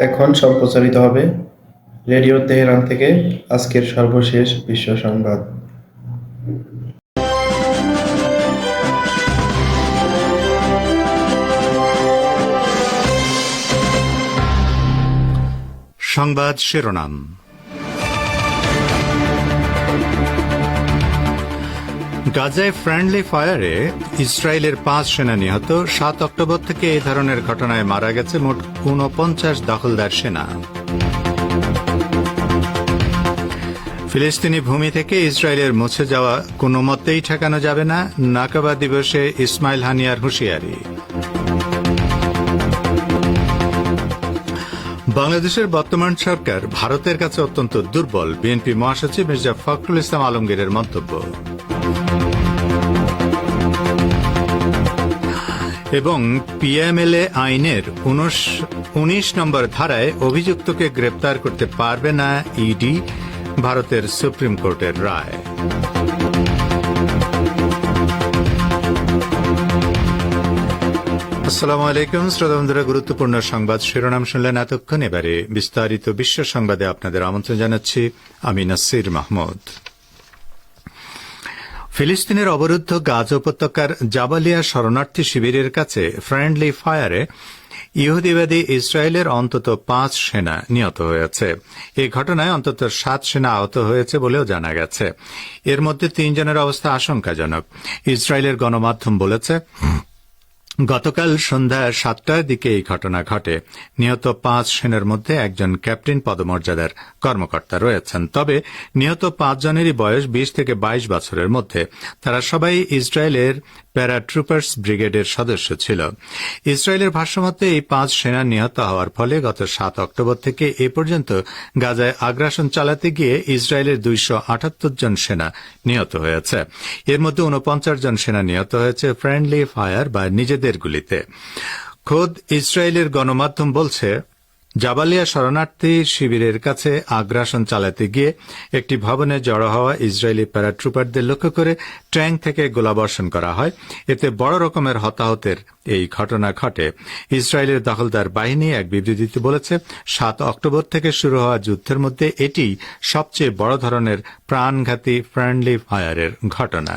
এখন সম্প্রচারিত হবে রেডিও তেহরান থেকে আজকের সর্বশেষ বিশ্ব সংবাদ। সংবাদ শিরোনাম। গাজায় ফ্রেন্ডলি ফায়ারে ইসরায়েলের 5 সেনা নিহত। 7 অক্টোবর থেকে এই ধরনের ঘটনায় মারা গেছে মোট 49 দখলদার সেনা। ফিলিস্তিনি ভূমি থেকে ইসরায়েলের মুছে যাওয়া কোনো মতেই ঠেকানো যাবে না, নাকাবা দিবসে ইসমাইল হানিয়ার হুঁশিয়ারি। বাংলাদেশের বর্তমান সরকার ভারতের কাছে অত্যন্ত দুর্বল, বিএনপি মহাসচিব মির্জা ফখরুল ইসলাম আলমগীরের মন্তব্য। এবং পিএমএলএ আইনের 19 নম্বর ধারায় অভিযুক্তকে গ্রেপ্তার করতে পারবে না ইডি, ভারতের সুপ্রিম কোর্টের রায়। আসসালামু আলাইকুম শ্রোতা বন্ধুরা, গুরুত্বপূর্ণ সংবাদ শিরোনাম শুনলেন এতক্ষণ। এবারে বিস্তারিত বিশ্ব সংবাদে আপনাদের আমন্ত্রণ জানাচ্ছি আমি নাসির মাহমুদ। ফিলিস্তিনের অবরুদ্ধ গাজা উপত্যকার জাবালিয়া শরণার্থী শিবিরের কাছে ফ্রেন্ডলি ফায়ারে ইহুদিবাদী ইসরায়েলের অন্তত 5 সেনা নিহত হয়েছে। এই ঘটনায় অন্তত 7 সেনা আহত হয়েছে বলেও জানা গেছে। এর মধ্যে 3 জনের অবস্থা আশঙ্কাজনক। ইসরায়েলের গণমাধ্যম বলেছে, গতকাল সন্ধ্যা 7টার দিকে এই ঘটনা ঘটে। নিহত 5 সেনার মধ্যে একজন ক্যাপ্টেন পদমর্যাদার কর্মকর্তা রয়েছেন। তবে নিহত 5 জনেরই বয়স 20 থেকে 22 বছরের মধ্যে। তারা সবাই ইসরায়েলের প্যারাট্রুপার্স ব্রিগেডের সদস্য ছিল। ইসরায়েলের ভাষ্যমতে এই 5 সেনা নিহত হওয়ার ফলে গত 7 অক্টোবর থেকে এ পর্যন্ত গাজায় আগ্রাসন চালাতে গিয়ে ইসরায়েলের 278 জন সেনা নিহত হয়েছে। এর মধ্যে 49 জন সেনা নিহত হয়েছে ফ্রেন্ডলি ফায়ার বা নিজেদের গুলিতে। খোদ ইসরায়েলের গণমাধ্যম বলছে, জাবালিয়া শরণার্থী শিবিরের কাছে আগ্রাসন চালাতে গিয়ে একটি ভবনে জড়ো হওয়া ইসরায়েলি প্যারাট্রুপারদের লক্ষ্য করে ট্যাঙ্ক থেকে গোলাবর্ষণ করা হয়। এতে বড় রকমের হতাহতের এই ঘটনা ঘটে। ইসরায়েলের দখলদার বাহিনী এক বিবৃতিতে বলেছে, 7 অক্টোবর থেকে শুরু হওয়া যুদ্ধের মধ্যে এটি সবচেয়ে বড় ধরনের প্রাণঘাতী ফ্রেন্ডলি ফায়ারের ঘটনা।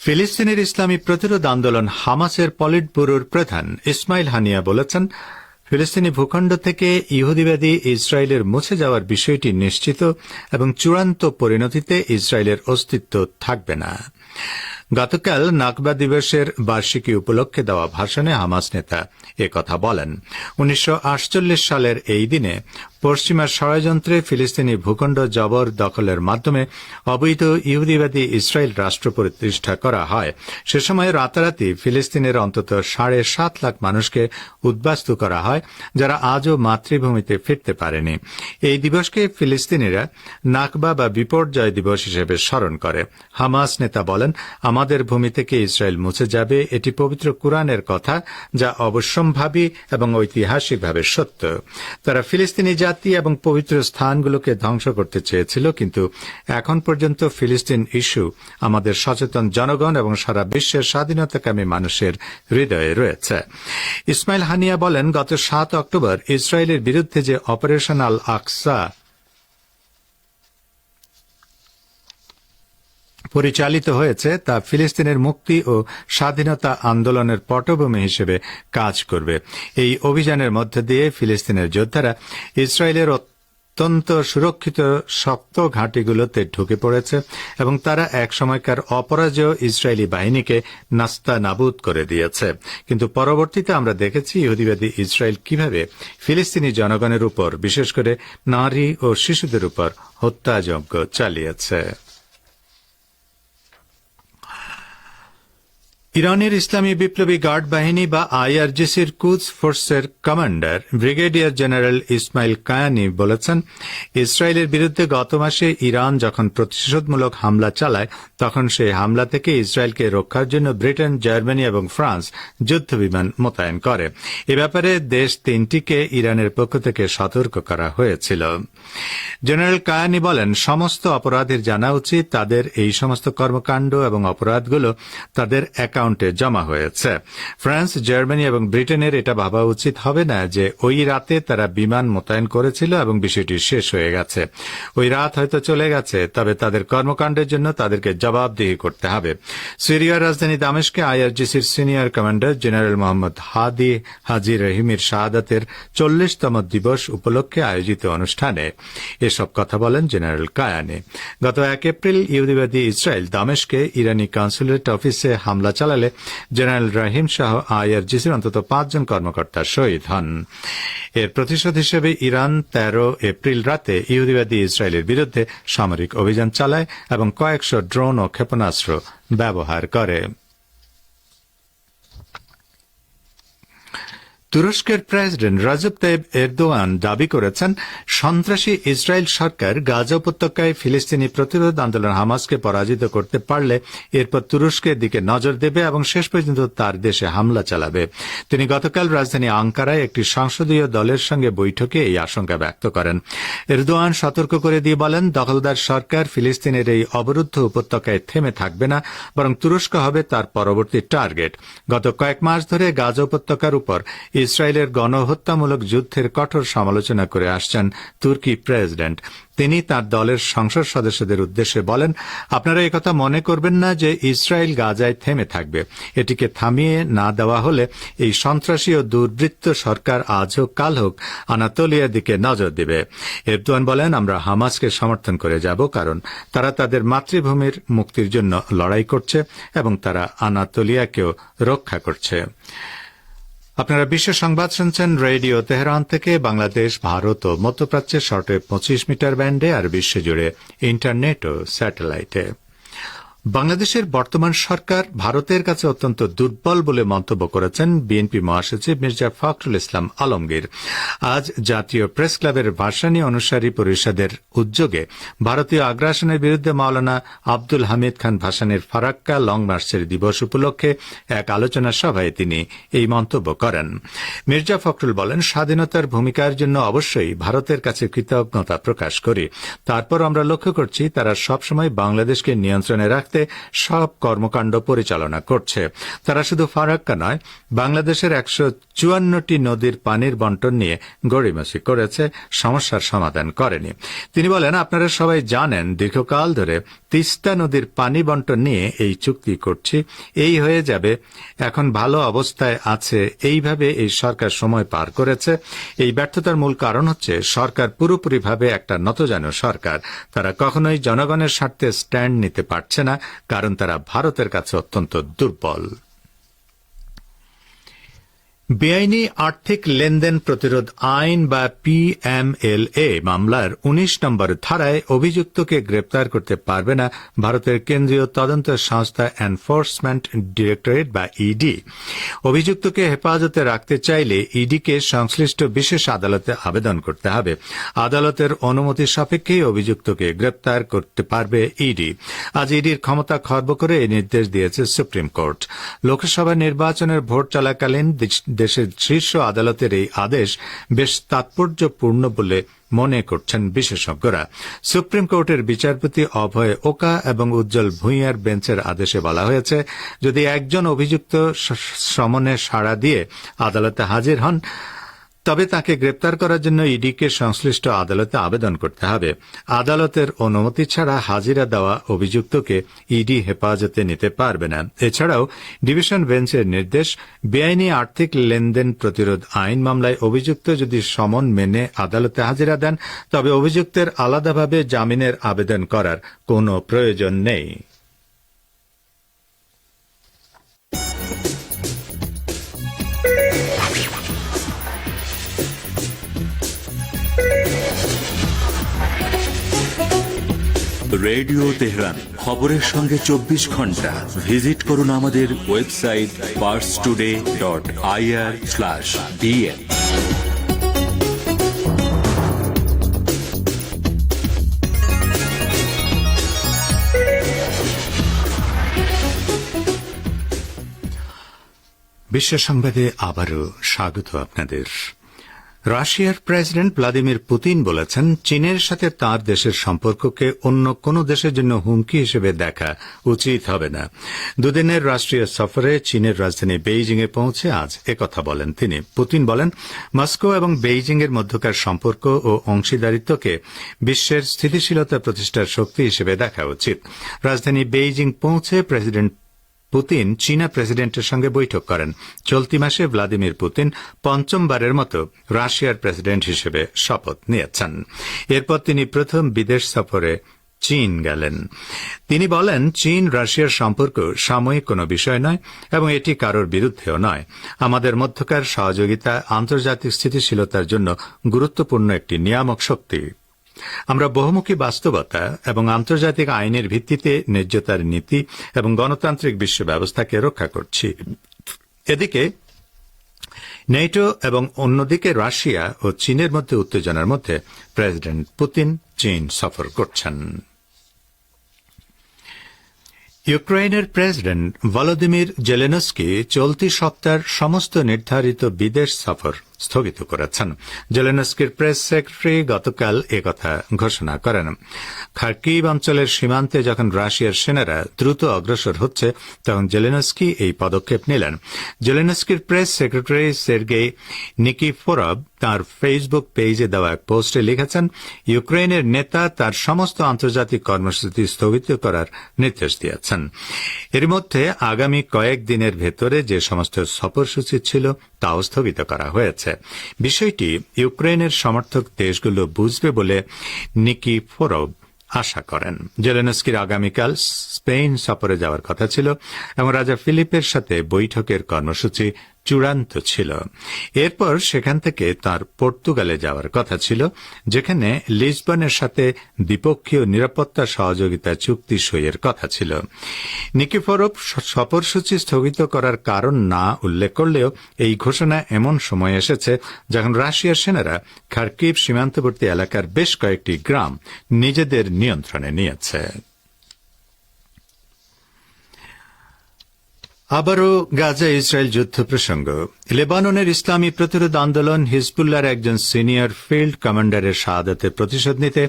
ফিলিস্তিনের ইসলামী প্রতিরোধ আন্দোলন হামাসের পলিট ব্যুরোর প্রধান ইসমাইল হানিয়া বলেছেন, ফিলিস্তিনি ভূখণ্ড থেকে ইহুদিবাদী ইসরায়েলের মুছে যাওয়ার বিষয়টি নিশ্চিত এবং চূড়ান্ত পরিণতিতে ইসরায়েলের অস্তিত্ব থাকবে না। গতকাল নাকবা দিবসের বার্ষিকী উপলক্ষে দেওয়া ভাষণে হামাস নেতা একথা বলেন। 1948 সালের এই দিনে পশ্চিমা ষড়যন্ত্রে ফিলিস্তিনি ভূখণ্ড জবর দখলের মাধ্যমে অবৈধ ইহুদিবাদী ইসরায়েল রাষ্ট্র প্রতিষ্ঠা করা হয়। সে সময় রাতারাতি ফিলিস্তিনের অন্তত 7.5 লাখ মানুষকে উদ্বাস্তু করা হয়, যারা আজও মাতৃভূমিতে ফিরতে পারেনি। এই দিবসকে ফিলিস্তিনিরা নাকবা বা বিপর্যয় দিবস হিসেবে স্মরণ করে। হামাস নেতা বলেন, আমাদের ভূমি থেকে ইসরায়েল মুছে যাবে, এটি পবিত্র কুরআনের কথা, যা অবশ্যম্ভাবী এবং ঐতিহাসিকভাবে সত্য। তারা ফিলিস্তিনি জাতি এবং পবিত্র স্থানগুলোকে ধ্বংস করতে চেয়েছিল, কিন্তু এখন পর্যন্ত ফিলিস্তিন ইস্যু আমাদের সচেতন জনগণ এবং সারা বিশ্বের স্বাধীনতাকামী মানুষের হৃদয়ে রয়েছে। ইসমাইল হানিয়া বলেন, গত 7 অক্টোবর ইসরায়েলের বিরুদ্ধে যে অপারেশন আল আকসা পরিচালিত হয়েছে তা ফিলিস্তিনের মুক্তি ও স্বাধীনতা আন্দোলনের পটভূমি হিসেবে কাজ করবে। এই অভিযানের মধ্য দিয়ে ফিলিস্তিনের যোদ্ধারা ইসরায়েলের অত্যন্ত সুরক্ষিত শক্ত ঘাঁটিগুলোতে ঢুকে পড়েছে এবং তারা এক সময়কার অপরাজেয় ইসরায়েলি বাহিনীকে নাস্তানাবুদ করে দিয়েছে। কিন্তু পরবর্তীতে আমরা দেখেছি ইহুদিবাদী ইসরায়েল কিভাবে ফিলিস্তিনি জনগণের উপর, বিশেষ করে নারী ও শিশুদের উপর হত্যাযজ্ঞ চালিয়েছে। ইরানের ইসলামী বিপ্লবী গার্ড বাহিনী বা আইআরজিসির কুদস ফোর্সের commander brigadier general Ismail Kayani বলেছেন, ইসরায়েলের বিরুদ্ধে গত মাসে ইরান যখন প্রতিশোধমূলক হামলা চালায়, তখন সেই হামলা থেকে ইসরায়েলকে রক্ষার জন্য ব্রিটেন, জার্মানি এবং ফ্রান্স যুদ্ধবিমান মোতায়েন করে। এ ব্যাপারে দেশ 3টিকে ইরানের পক্ষ থেকে সতর্ক করা হয়েছিল। জেনারেল কায়ানি বলেন, সমস্ত অপরাধীর জানা উচিত তাদের এই সমস্ত কর্মকাণ্ড এবং অপরাধগুলো তাদের অ্যাকাউন্ট অ্যাকাউন্টে জমা হয়েছে। ফ্রান্স, জার্মানি এবং ব্রিটেনের এটা ভাবা উচিত হবে না যে ওই রাতে তারা বিমান মোতায়েন করেছিল এবং বিষয়টি শেষ হয়ে গেছে। ওই রাত হয়তো চলে গেছে, তবে তাদের কর্মকাণ্ডের জন্য তাদেরকে জবাবদিহি করতে হবে। সিরিয়ার রাজধানী দামেস্কে আইআরজিসির সিনিয়র কমান্ডার জেনারেল মোহাম্মদ হাদি হাজি রহিমের শাহাদাতের 40তম দিবস উপলক্ষে আয়োজিত অনুষ্ঠানে এসব কথা বলেন জেনারেল কায়ানি। গত 1 এপ্রিল ইহুদিবাদী ইসরায়েল দামেস্কে ইরানি কনসুলেট অফিসে হামলা চালালে জেনারেল রহিম সহ আইআরজিসির অন্তত 5 জন কর্মকর্তা শহীদ হন। এর প্রতিশোধ হিসেবে ইরান 13 এপ্রিল রাতে ইহুদিবাদী ইসরায়েলের বিরুদ্ধে সামরিক অভিযান চালায় এবং কয়েকশো ড্রোন ও ক্ষেপণাস্ত্র ব্যবহার করে। তুরস্কের প্রেসিডেন্ট রজব তাইব এরদোয়ান দাবি করেছেন সন্ত্রাসী ইসরায়েল সরকার গাজা উপত্যকায় ফিলিস্তিনি প্রতিরোধ আন্দোলন হামাসকে পরাজিত করতে পারলে এরপর তুরস্কের দিকে নজর দেবে এবং শেষ পর্যন্ত তার দেশে হামলা চালাবে। তিনি গতকাল রাজধানী আঙ্কারায় একটি সংসদীয় দলের সঙ্গে বৈঠকে এই আশঙ্কা ব্যক্ত করেন। এরদোয়ান সতর্ক করে দিয়ে বলেন, দখলদার সরকার ফিলিস্তিনের এই অবরুদ্ধ উপত্যকায় থেমে থাকবে না, বরং তুরস্ক হবে তার পরবর্তী টার্গেট। গত কয়েক মাস ধরে গাজা উপত্যকার উপর ইসরায়েলের গণহত্যামূলক যুদ্ধের কঠোর সমালোচনা করে আসছেন তুর্কি প্রেসিডেন্ট। তিনি তার দলের সংসদ সদস্যদের উদ্দেশ্যে বলেন, আপনারা একথা মনে করবেন না যে ইসরায়েল গাজায় থেমে থাকবে। এটিকে থামিয়ে না দেওয়া হলে এই সন্ত্রাসী ও দুর্বৃত্ত সরকার আজ হোক কাল হোক আনাতোলিয়ার দিকে নজর দেবে। এরদোয়ান বলেন, আমরা হামাসকে সমর্থন করে যাব, কারণ তারা তাদের মাতৃভূমির মুক্তির জন্য লড়াই করছে এবং তারা আনাতোলিয়াকেও রক্ষা করছে। আপনারা বিশ্ব সংবাদ শুনছেন রেডিও তেহরান থেকে। বাংলাদেশ, ভারত ও মধ্যপ্রাচ্যের শর্টওয়েভ 25 মিটার ব্যান্ডে আর বিশ্বজুড়ে ইন্টারনেট ও স্যাটেলাইটে। বাংলাদেশের বর্তমান সরকার ভারতের কাছে অত্যন্ত দুর্বল বলে মন্তব্য করেছেন বিএনপি মহাসচিব মির্জা ফখরুল ইসলাম আলমগীর। আজ জাতীয় প্রেস ক্লাবের ভাসানী অনুসারী পরিষদের উদ্যোগে ভারতীয় আগ্রাসনের বিরুদ্ধে মাওলানা আব্দুল হামিদ খান ভাসানীর ফারাক্কা লং মার্চের দিবস উপলক্ষে এক আলোচনা সভায় তিনি এই মন্তব্য করেন। মির্জা ফখরুল বলেন, স্বাধীনতার ভূমিকার জন্য অবশ্যই ভারতের কাছে কৃতজ্ঞতা প্রকাশ করি। তারপর আমরা লক্ষ্য করছি তারা সবসময় বাংলাদেশকে নিয়ন্ত্রণে রাখতে সব কর্মকাণ্ড পরিচালনা করছে। তারা শুধু ফারাক্কা নয়, বাংলাদেশের 154টি নদীর পানির বন্টন নিয়ে গড়িমসি করেছে, সমস্যার সমাধান করেনি। তিনি বলেন, আপনারা সবাই জানেন দীর্ঘকাল ধরে তিস্তা নদীর পানি বন্টন নিয়ে এই চুক্তি করছি, এই হয়ে যাবে, এখন ভালো অবস্থায় আছে। এইভাবে এই সরকার সময় পার করেছে। এই ব্যর্থতার মূল কারণ হচ্ছে সরকার পুরোপুরিভাবে একটা নতজানু সরকার। তারা কখনোই জনগণের স্বার্থে স্ট্যান্ড নিতে পারছে না, কারণ তারা ভারতের কাছে অত্যন্ত দুর্বল। বেআইনি আর্থিক লেনদেন প্রতিরোধ আইন বা পিএমএলএ মামলার 19 নম্বর ধারায় অভিযুক্তকে গ্রেপ্তার করতে পারবে না ভারতের কেন্দ্রীয় তদন্ত সংস্থা এনফোর্সমেন্ট ডিরেক্টরেট বা ইডি। অভিযুক্তকে হেফাজতে রাখতে চাইলে ইডিকে সংশ্লিষ্ট বিশেষ আদালতে আবেদন করতে হবে। আদালতের অনুমতি সাপেক্ষেই অভিযুক্তকে গ্রেপ্তার করতে পারবে ইডি। আজ ইডির ক্ষমতা খর্ব করে এই নির্দেশ দিয়েছে সুপ্রিম কোর্ট। লোকসভা নির্বাচনের ভোট চলাকালীন দেশের শীর্ষ আদালতের এই আদেশ বেশ তাৎপর্যপূর্ণ বলে মনে করছেন বিশেষজ্ঞরা। সুপ্রিম কোর্টের বিচারপতি অভয় ওকা এবং উজ্জ্বল ভূঁইয়ার বেঞ্চের আদেশে বলা হয়েছে, যদি একজন অভিযুক্ত সমনে সাড়া দিয়ে আদালতে হাজির হন, তবে তাকে গ্রেপ্তার করার জন্য ইডিকে সংশ্লিষ্ট আদালতে আবেদন করতে হবে। আদালতের অনুমতি ছাড়া হাজিরা দেওয়া অভিযুক্তকে ইডি হেফাজতে নিতে পারবে না। এছাড়াও ডিভিশন বেঞ্চের নির্দেশ, বেআইনি আর্থিক লেনদেন প্রতিরোধ আইন মামলায় অভিযুক্ত যদি সমন মেনে আদালতে হাজিরা দেন, তবে অভিযুক্তের আলাদাভাবে জামিনের আবেদন করার কোনো প্রয়োজন নেই। রেডিও তেহরান, খবরের সঙ্গে 24 ঘন্টা। ভিজিট করুন আমাদের ওয়েবসাইট parstoday.ir/dn। বিশ্ব সংবাদে আবারও স্বাগত আপনাদের। রাশিয়ার প্রেসিডেন্ট ভ্লাদিমির পুতিন বলেছেন, চীনের সাথে তার দেশের সম্পর্ককে অন্য কোনো দেশের জন্য হুমকি হিসেবে দেখা উচিত হবে না। দুদিনের রাষ্ট্রীয় সফরে চীনের রাজধানী বেইজিং এ পৌঁছে আজ একথা বলেন তিনি। পুতিন বলেন, মস্কো এবং বেইজিং এর মধ্যকার সম্পর্ক ও অংশীদারিত্বকে বিশ্বের স্থিতিশীলতা প্রতিষ্ঠার শক্তি হিসেবে দেখা উচিত। রাজধানী বেইজিং পৌঁছে প্রেসিডেন্ট পুতিন চীনা প্রেসিডেন্টের সঙ্গে বৈঠক করেন। চলতি মাসে ভ্লাদিমির পুতিন পঞ্চমবারের মতো রাশিয়ার প্রেসিডেন্ট হিসেবে শপথ নিয়েছেন। এরপর তিনি প্রথম বিদেশ সফরে চীন গেলেন। তিনি বলেন, চীন রাশিয়ার সম্পর্ক সাময়িক কোনো বিষয় নয় এবং এটি কারোর বিরুদ্ধেও নয়। আমাদের মধ্যকার সহযোগিতা আন্তর্জাতিক স্থিতিশীলতার জন্য গুরুত্বপূর্ণ একটি নিয়ামক শক্তি। আমরা বহুমুখী বাস্তবতা এবং আন্তর্জাতিক আইনের ভিত্তিতে ন্যায্যতার নীতি এবং গণতান্ত্রিক বিশ্ব ব্যবস্থাকে রক্ষা করছি। এদিকে নেটো এবং অন্যদিকে রাশিয়া ও চীনের মধ্যে উত্তেজনার মধ্যে প্রেসিডেন্ট পুতিন চীন সফর করছেন। ইউক্রেনের প্রেসিডেন্ট ভলোদিমির জেলেনস্কি চলতি সপ্তাহের সমস্ত নির্ধারিত বিদেশ সফর স্থগিত করেছেন। জেলেনস্কির প্রেস সেক্রেটারি গতকাল একথা ঘোষণা করেন। খার্কিভ অঞ্চলের সীমান্তে যখন রাশিয়ার সেনারা দ্রুত অগ্রসর হচ্ছে, তখন জেলেনস্কি এই পদক্ষেপ নিলেন। জেলেনস্কির প্রেস সেক্রেটারি সের্গেই নিকিফোরভ তাঁর ফেসবুক পেজে দেওয়া এক পোস্টে লিখেছেন, ইউক্রেনের নেতা তার সমস্ত আন্তর্জাতিক কর্মসূচি স্থগিত করার নির্দেশ দিয়েছেন। এর মধ্যে আগামী কয়েক দিনের ভেতরে যে সমস্ত সফরসূচি ছিল তাও স্থগিত করা হয়েছে। বিষয়টি ইউক্রেনের সমর্থক দেশগুলো বুঝবে বলে নিকিফোরভ আশা করেন। জেলেনস্কির আগামীকাল স্পেন সফরে যাওয়ার কথা ছিল এবং রাজা ফিলিপের সাথে বৈঠকের কর্মসূচি চূড়ান্ত ছিল। এরপর সেখান থেকে তার পর্তুগালে যাওয়ার কথা ছিল, যেখানে লিসবনের সাথে দ্বিপক্ষীয় নিরাপত্তা সহযোগিতা চুক্তি সইয়ের কথা ছিল। নিকিফোরভ সফরসূচি স্থগিত করার কারণ না উল্লেখ করলেও এই ঘোষণা এমন সময় এসেছে যখন রাশিয়ার সেনারা খার্কিভ সীমান্তবর্তী এলাকার বেশ কয়েকটি গ্রাম নিজেদের নিয়ন্ত্রণে নিয়েছে। আবারও গাজা ইসরায়েল যুদ্ধ প্রসঙ্গ। লেবাননের ইসলামী প্রতিরোধ আন্দোলন হিজবুল্লাহর একজন সিনিয়র ফিল্ড কমান্ডারের শাহাদাতের প্রতিশোধ নিতে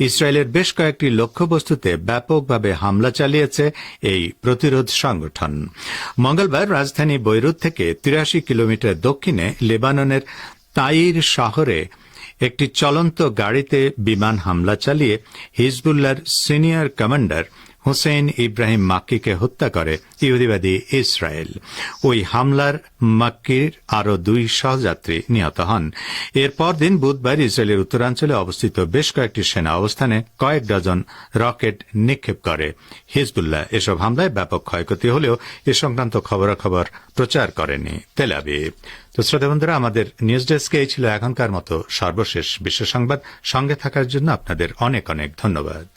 ইসরায়েলের বেশ কয়েকটি লক্ষ্যবস্তুতে ব্যাপকভাবে হামলা চালিয়েছে এই প্রতিরোধ সংগঠন। মঙ্গলবার রাজধানী বৈরুত থেকে 83 কিলোমিটার দক্ষিণে লেবাননের তাইর শহরে একটি চলন্ত গাড়িতে বিমান হামলা চালিয়ে হিজবুল্লাহর সিনিয়র কমান্ডার হুসেইন ইব্রাহিম মাক্কিকে হত্যা করে ইহুদিবাদী ইসরায়েল। ওই হামলার মাক্কির আরও 2 সহযাত্রী নিহত হন। এর পরদিন বুধবার ইসরায়েলের উত্তরাঞ্চলে অবস্থিত বেশ কয়েকটি সেনা অবস্থানে কয়েক ডজন রকেট নিক্ষেপ করে হিজবুল্লাহ। এসব হামলায় ব্যাপক ক্ষয়ক্ষতি হলেও এ সংক্রান্ত খবরাখবর প্রচার করেনি তেল আবিব। তো শ্রোতা বন্ধুরা, আমাদের নিউজ ডেস্কে এই ছিল এখনকার মতো সর্বশেষ বিশ্ব সংবাদ। সঙ্গে থাকার জন্য আপনাদের অনেক অনেক ধন্যবাদ।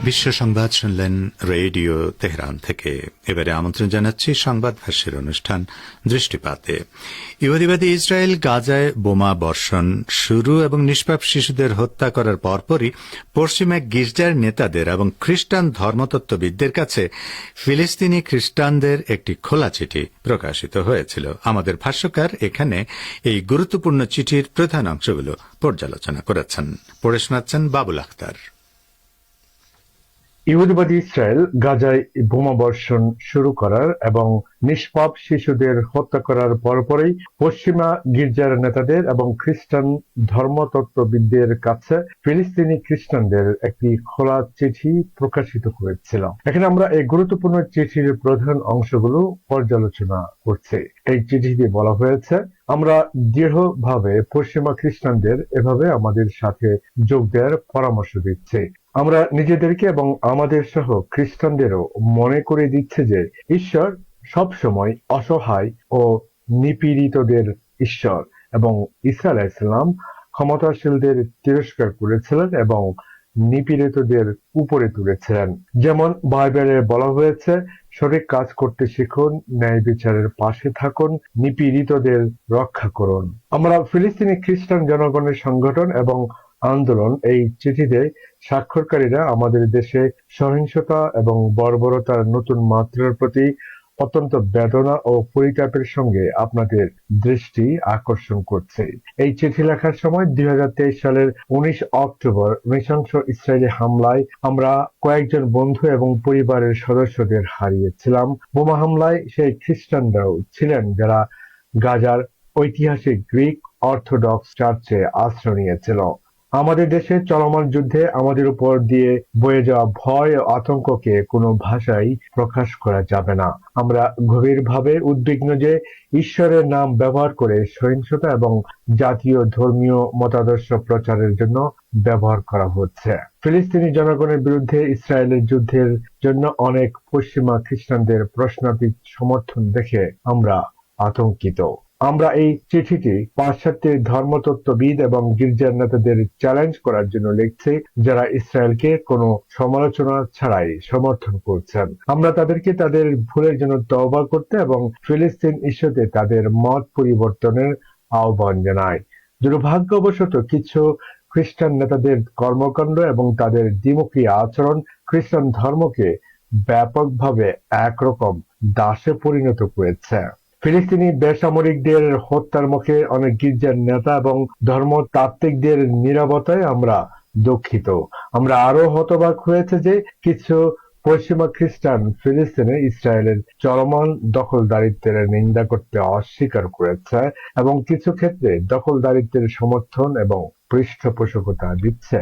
বিশ্ব সংবাদ শুনলেন রেডিও তেহরান থেকে। এবারে আমন্ত্রণ জানাচ্ছি সংবাদ ভাষ্যের অনুষ্ঠান দৃষ্টিপাতে। ইহুদিবাদী ইসরায়েল গাজায় বোমা বর্ষণ শুরু এবং নিষ্পাপ শিশুদের হত্যা করার পরপরই পশ্চিমা গির্জার নেতাদের এবং খ্রিস্টান ধর্মতত্ত্ববিদদের কাছে ফিলিস্তিনি খ্রিস্টানদের একটি খোলা চিঠি প্রকাশিত হয়েছিল। আমাদের ভাষ্যকার এখানে এই গুরুত্বপূর্ণ চিঠির প্রধান অংশগুলো পর্যালোচনা করেছেন। পড়ে শোনাচ্ছেন বাবুল আখতার। ইহুদিবাদী ইসরায়েল গাজায় বোমা বর্ষণ শুরু করার এবং নিষ্পাপ শিশুদের হত্যা করার পরপরই পশ্চিমা গির্জার নেতাদের এবং খ্রিস্টান ধর্মতত্ত্ববিদদের কাছে ফিলিস্তিনি খ্রিস্টানদের একটি খোলা চিঠি প্রকাশিত হয়েছিল। এখানে আমরা এই গুরুত্বপূর্ণ চিঠির প্রধান অংশগুলো পর্যালোচনা করছি। এই চিঠিতে বলা হয়েছে, আমরা দৃঢ়ভাবে পশ্চিমা খ্রিস্টানদের এভাবে আমাদের সাথে যোগ দেওয়ার পরামর্শ দিচ্ছি। আমরা নিজেদেরকে এবং আমাদের সহ খ্রিস্টানদেরও মনে করে দিচ্ছে যে ঈশ্বর সবসময় অসহায় ও নিপীড়িতদের ঈশ্বর এবং ঈসা আলাইহিস সালাম ক্ষমতাশীলদের তিরস্কার করেছিলেন এবং নিপীড়িতদের উপরে তুলেছিলেন। যেমন বাইবেলে বলা হয়েছে, সঠিক কাজ করতে শিখুন, ন্যায় বিচারের পাশে থাকুন, নিপীড়িতদের রক্ষা করুন। আমরা ফিলিস্তিনি খ্রিস্টান জনগণের সংগঠন এবং আন্দোলন এই চিঠিতে স্বাক্ষরকারীরা আমাদের দেশে সহিংসতা এবং বর্বরতার নতুন মাত্রার প্রতি অত্যন্ত বেদনা ও পরিতাপের সঙ্গে আপনাদের দৃষ্টি আকর্ষণ করছে। এই চিঠি লেখার সময় 2023 সালের 19 অক্টোবর নৃশংস ইসরায়েলি হামলায় আমরা কয়েকজন বন্ধু এবং পরিবারের সদস্যদের হারিয়েছিলাম। বোমা হামলায় সেই খ্রিস্টানরাও ছিলেন যারা গাজার ঐতিহাসিক গ্রিক অর্থোডক্স চার্চে আশ্রয় নিয়েছিল। আমাদের দেশে চলমান যুদ্ধে আমাদের উপর দিয়ে বয়ে যাওয়া ভয় ও আতঙ্ককে কোনো ভাষায় প্রকাশ করা যাবে না। আমরা গভীরভাবে উদ্বিগ্ন যে ঈশ্বরের নাম ব্যবহার করে সহিংসতা এবং জাতীয় ধর্মীয় মতাদর্শ প্রচারের জন্য ব্যবহার করা হচ্ছে। ফিলিস্তিনি জনগণের বিরুদ্ধে ইসরায়েলের যুদ্ধের জন্য অনেক পশ্চিমা খ্রিস্টানদের প্রশ্নাতীত সমর্থন দেখে আমরা আতঙ্কিত। আমরা এই চিঠিটি পাশ্চাত্যের ধর্মতত্ত্ববিদ এবং গির্জার নেতাদের চ্যালেঞ্জ করার জন্য লিখছি, যারা ইসরায়েলকে কোনো সমালোচনা ছাড়াই সমর্থন করছেন। আমরা তাদেরকে তাদের ভুলের জন্য তওবা করতে এবং ফিলিস্তিন ইস্যুতে তাদের মত পরিবর্তনের আহ্বান জানাই। দুর্ভাগ্যবশত কিছু খ্রিস্টান নেতাদের কর্মকাণ্ড এবং তাদের দ্বিমুখী আচরণ খ্রিস্টান ধর্মকে ব্যাপকভাবে একরকম দাসে পরিণত করেছে। ফিলিস্তিনি বেসামরিকদের হত্যার মুখে অনেক গির্জার নেতা এবং ধর্মতাত্ত্বিকদের নীরবতায় আমরা দুঃখিত। আমরা আরো হতবাক হয়েছে যে কিছু পশ্চিমা খ্রিস্টান ফিলিস্তিনে ইসরায়েলের চলমান দখলদারিত্বের নিন্দা করতে অস্বীকার করেছে এবং কিছু ক্ষেত্রে দখলদারিত্বের সমর্থন এবং পৃষ্ঠপোষকতা দিচ্ছে।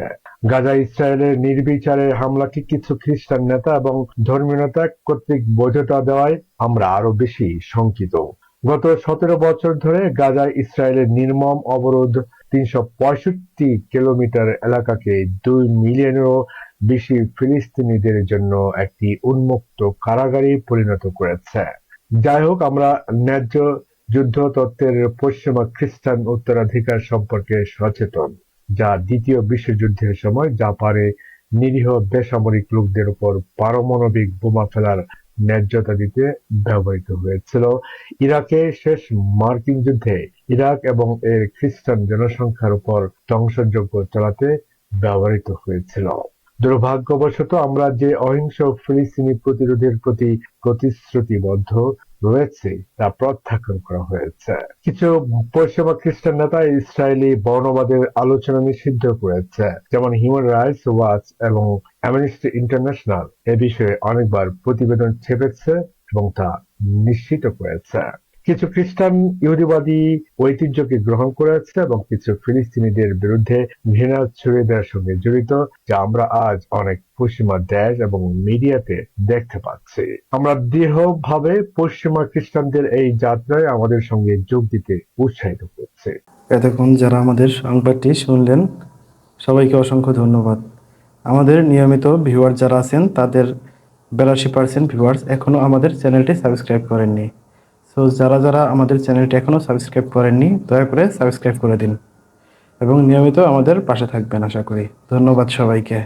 গাজা ইসরায়েলের নির্বিচারে হামলাকে কিছু খ্রিস্টান নেতা এবং ধর্মীয় নেতা কর্তৃক বৈধতা দেওয়ায় আমরা আরো বেশি শঙ্কিত। গত 17 বছর ধরে গাজায় ইসরায়েলের নির্মম অবরোধ 365 কিলোমিটার এলাকাকে 2 মিলিয়নেরও বেশি ফিলিস্তিনিদের জন্য একটি উন্মুক্ত কারাগারে পরিণত করেছে। যাই হোক, আমরা ন্যায্য যুদ্ধ তত্ত্বের পশ্চিমা খ্রিস্টান উত্তরাধিকার সম্পর্কে সচেতন, যা দ্বিতীয় বিশ্বযুদ্ধের সময় জাপানে নিরীহ বেসামরিক লোকদের উপর পারমাণবিক বোমা ফেলার ন্যায্যতা দিতে ব্যবহৃত হয়েছিল। ইরাকে শেষ মার্কিন যুদ্ধে ইরাক এবং এর খ্রিস্টান জনসংখ্যার উপর ধ্বংসযজ্ঞ চালাতে ব্যবহৃত হয়েছিল। দুর্ভাগ্যবশত আমরা যে অহিংস ফিলিস্তিনি প্রতিরোধের প্রতি প্রতিশ্রুতিবদ্ধ রয়েছে তা প্রত্যাখ্যান করা হয়েছে। কিছু পশ্চিমা খ্রিস্টান নেতা ইসরায়েলি বর্ণবাদের আলোচনা নিষিদ্ধ করেছে, যেমন হিউম্যান রাইটস ওয়াচ এবং অ্যামনেস্টি ইন্টারন্যাশনাল এ বিষয়ে অনেকবার প্রতিবেদন ছেপেছে এবং তা নিশ্চিত করেছে। কিছু খ্রিস্টান ইহুদিবাদী ঐতিহ্যকে গ্রহণ করেছে এবং কিছু ফিলিস্তিনিদের বিরুদ্ধে ঘৃণা ছড়িয়ে দেওয়ার সঙ্গে জড়িত, যা আমরা আজ অনেক পশ্চিমা দেশ এবং মিডিয়াতে দেখতে পাচ্ছি। আমরা দৃঢ়ভাবে পশ্চিমা খ্রিস্টানদের এই যাত্রায় আমাদের সঙ্গে যোগ দিতে উৎসাহিত করছি। এতক্ষণ যারা আমাদের সংবাদটি শুনলেন, সবাইকে অসংখ্য ধন্যবাদ। আমাদের নিয়মিত ভিউয়ার যারা আছেন তাদের 82% ভিউয়ার্স এখনও আমাদের চ্যানেলটি সাবস্ক্রাইব করেননি। সো যারা আমাদের চ্যানেলটি এখনও সাবস্ক্রাইব করেননি, দয়া করে সাবস্ক্রাইব করে দিন এবং নিয়মিত আমাদের পাশে থাকবেন আশা করি। ধন্যবাদ সবাইকে।